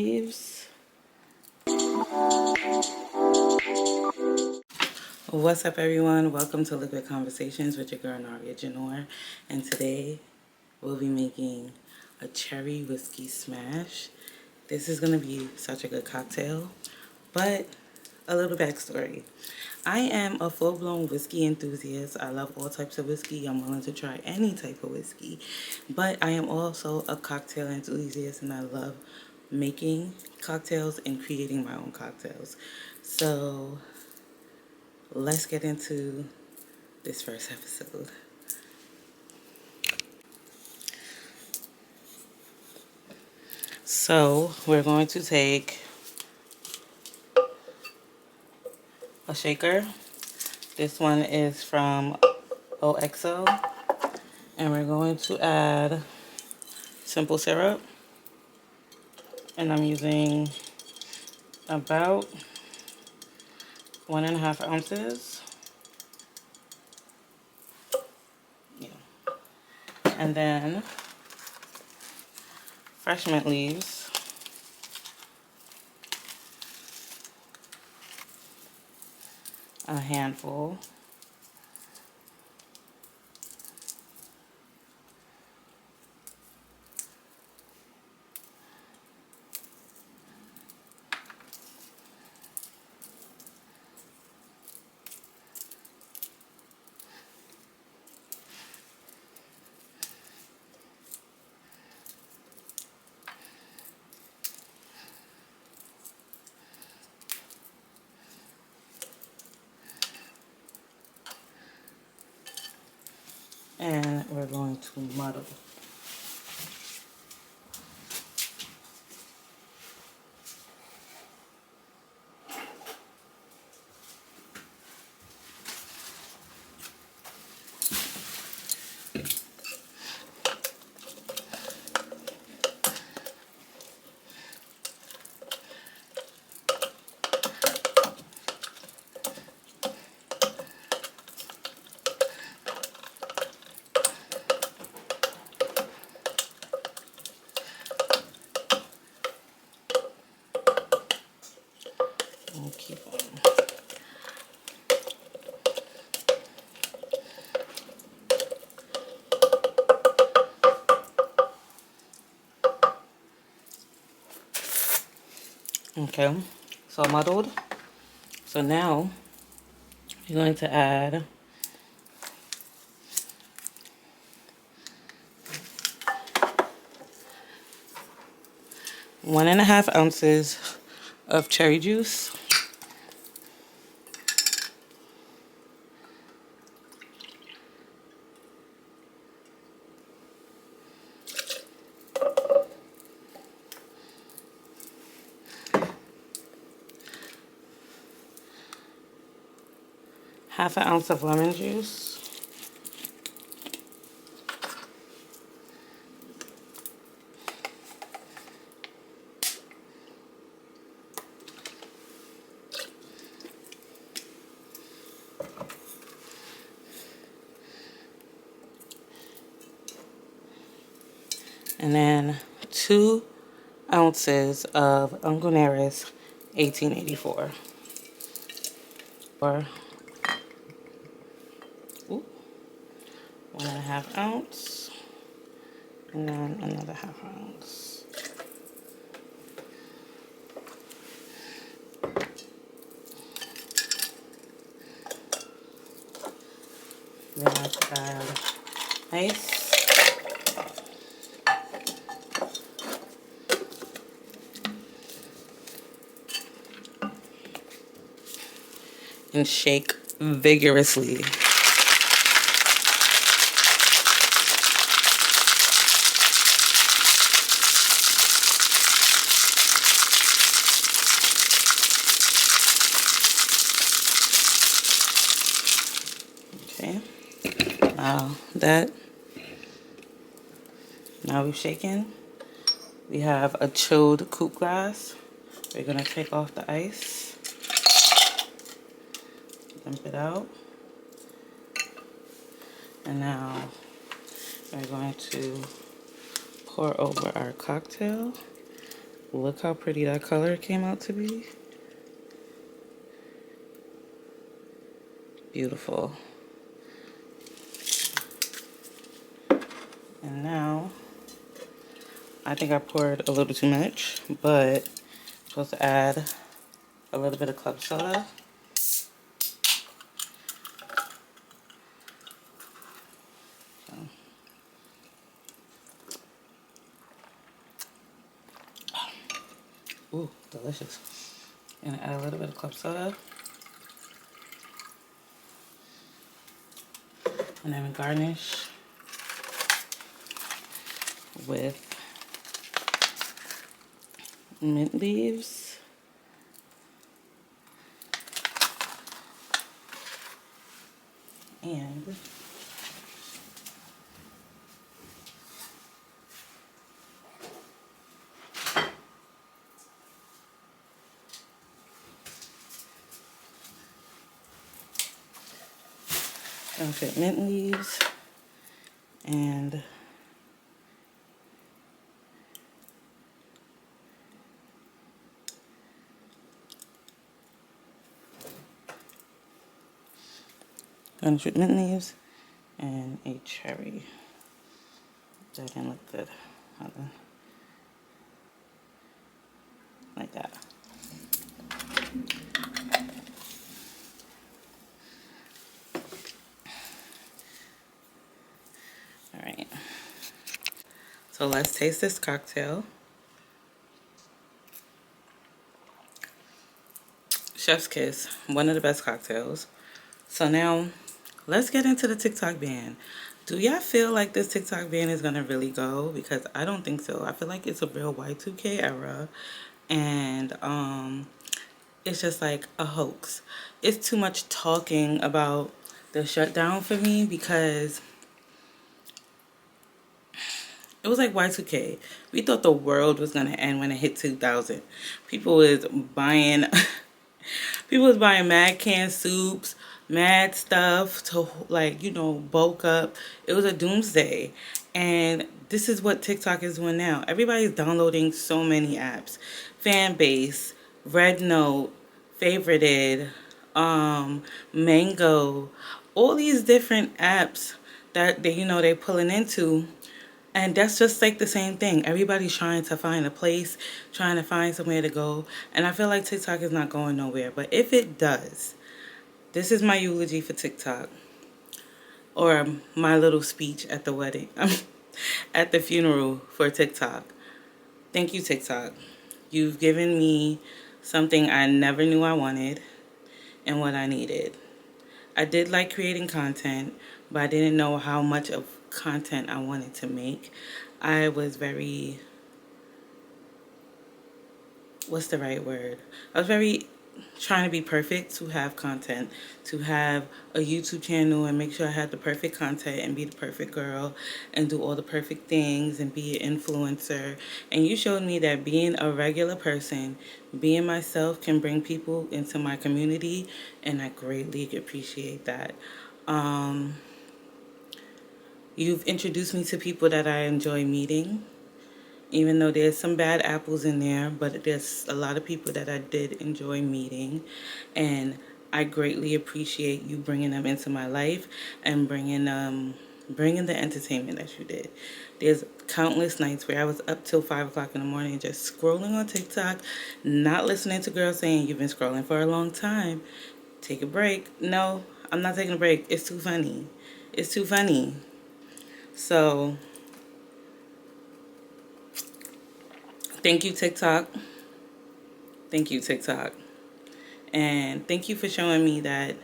Leaves. What's up, everyone? Welcome to Liquid Conversations with your girl Naryua Januar, and today we'll be making a cherry whiskey smash. This is going to be such a good cocktail, but a little backstory. I am a full-blown whiskey enthusiast. I love all types of whiskey. I'm willing to try any type of whiskey, but I am also a cocktail enthusiast, and I love making cocktails and creating my own cocktails. So let's get into this first episode. So we're going to take a shaker. This one is from OXO, and we're going to add simple syrup, and I'm using about 1.5 ounces. Yeah. And then fresh mint leaves, a handful. And we're going to muddle. And keep on. Okay, so muddled. So now you're going to add 1.5 ounces of cherry juice. Half an ounce of lemon juice. And then 2 ounces of Uncle Nearest 1884. Or 1.5 ounce. And then another 1/2 ounce. Then I have to add ice. And shake vigorously. Okay. Now we've shaken. We have a chilled coupe glass. We're gonna take off the ice. Dump it out. And now we're going to pour over our cocktail. Look how pretty that color came out to be. Beautiful. And now, I think I poured a little too much, but I'm supposed to add a little bit of club soda. Ooh, delicious. And add a little bit of club soda. And then garnish with mint leaves. And I'll put mint leaves and garnish with mint leaves and a cherry. That didn't look good. Like that. All right. So let's taste this cocktail. Chef's Kiss, one of the best cocktails. So now, let's get into the TikTok ban. Do y'all feel like this TikTok ban is gonna really go? Because I don't think so. I feel like it's a real Y2K era, and it's just like a hoax. It's too much talking about the shutdown for me because it was like Y2K. We thought the world was gonna end when it hit 2000. People was buying people was buying mad canned soups, mad stuff to, like, you know, bulk up. It was a doomsday. And this is what TikTok is doing now. Everybody's downloading so many apps. Fanbase, Red Note, Favorited, Mango, all these different apps that they, you know, they're pulling into. And that's just like the same thing. Everybody's trying to find a place, trying to find somewhere to go. And I feel like TikTok is not going nowhere. But if it does, this is my eulogy for TikTok. Or my little speech at the wedding. At the funeral for TikTok. Thank you, TikTok. You've given me something I never knew I wanted and what I needed. I did like creating content, but I didn't know how much of content I wanted to make. I was very, what's the right word? I was very trying to be perfect to have content, to have a YouTube channel and make sure I had the perfect content and be the perfect girl and do all the perfect things and be an influencer. And you showed me that being a regular person, being myself, can bring people into my community, and I greatly appreciate that. You've introduced me to people that I enjoy meeting, even though there's some bad apples in there, but there's a lot of people that I did enjoy meeting, and I greatly appreciate you bringing them into my life and bringing the entertainment that you did. There's countless nights where I was up till 5 o'clock in the morning just scrolling on TikTok, not listening to girls saying, "You've been scrolling for a long time. Take a break." No, I'm not taking a break. It's too funny. It's too funny. So, thank you, TikTok. Thank you, TikTok. And thank you for showing me that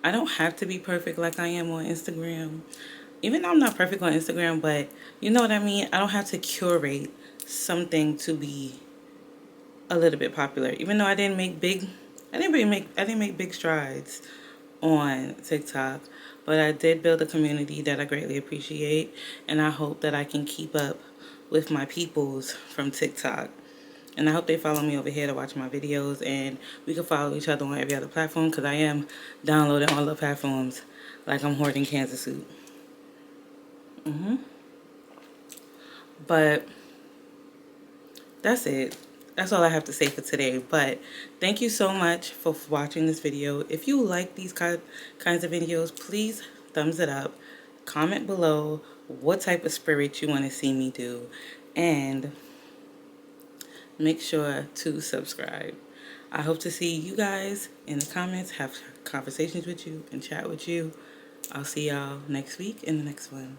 I don't have to be perfect like I am on Instagram. Even though I'm not perfect on Instagram, but you know what I mean? I don't have to curate something to be a little bit popular. Even though I didn't make big strides on TikTok, but I did build a community that I greatly appreciate, and I hope that I can keep up with my peoples from TikTok. And I hope they follow me over here to watch my videos, and we can follow each other on every other platform, because I am downloading all the platforms like I'm hoarding Kansas soup. But that's it. that's all I have to say for today. But thank you so much for watching this video. If you like these kinds of videos, please thumbs it up. Comment below what type of spirit you want to see me do. And make sure to subscribe. I hope to see you guys in the comments, have conversations with you, and chat with you. I'll see y'all next week in the next one.